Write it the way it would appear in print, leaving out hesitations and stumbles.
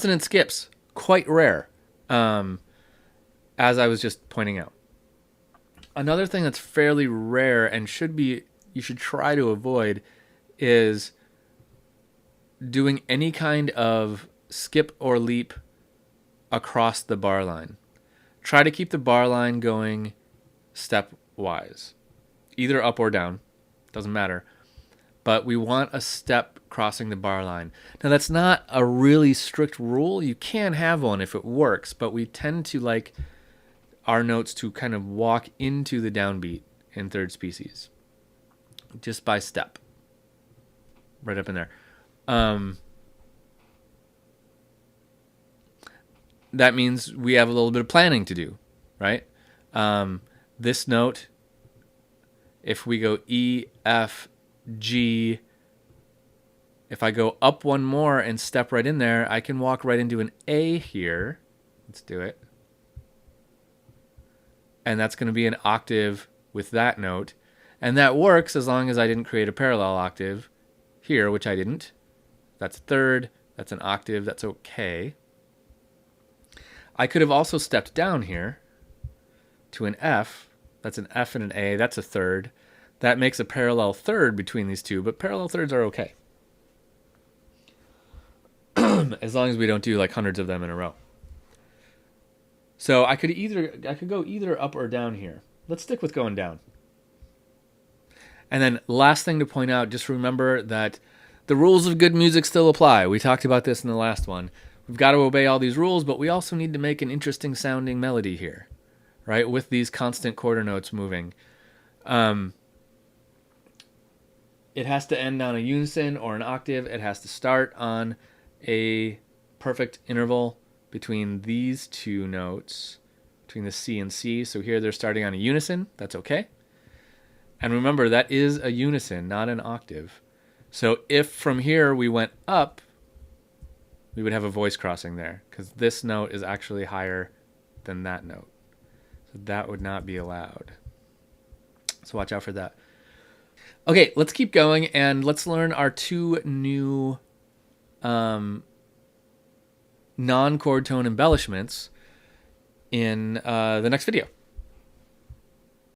Consonant skips, quite rare, as I was just pointing out. Another thing that's fairly rare and you should try to avoid is doing any kind of skip or leap across the bar line. Try to keep the bar line going stepwise, either up or down, doesn't matter. But we want a step crossing the bar line. Now, that's not a really strict rule. You can have one if it works, but we tend to like our notes to kind of walk into the downbeat in third species just by step, right up in there. That means we have a little bit of planning to do, right? This note, if we go E, F, G, if I go up one more and step right in there, I can walk right into an A here. Let's do it. And that's going to be an octave with that note. And that works as long as I didn't create a parallel octave here, which I didn't. That's a third. That's an octave. That's okay. I could have also stepped down here to an F. That's an F and an A. That's a third. That makes a parallel third between these two, but parallel thirds are okay. As long as we don't do like hundreds of them in a row. So I could go either up or down here. Let's stick with going down. And then last thing to point out, just remember that the rules of good music still apply. We talked about this in the last one. We've got to obey all these rules, but we also need to make an interesting sounding melody here, right? With these constant quarter notes moving. It has to end on a unison or an octave. It has to start on a perfect interval between these two notes, between the C and C. So here they're starting on a unison. That's okay. And remember, that is a unison, not an octave. So if from here we went up, we would have a voice crossing there because this note is actually higher than that note. So that would not be allowed. So watch out for that. Okay, let's keep going and let's learn our two new non-chord tone embellishments in the next video.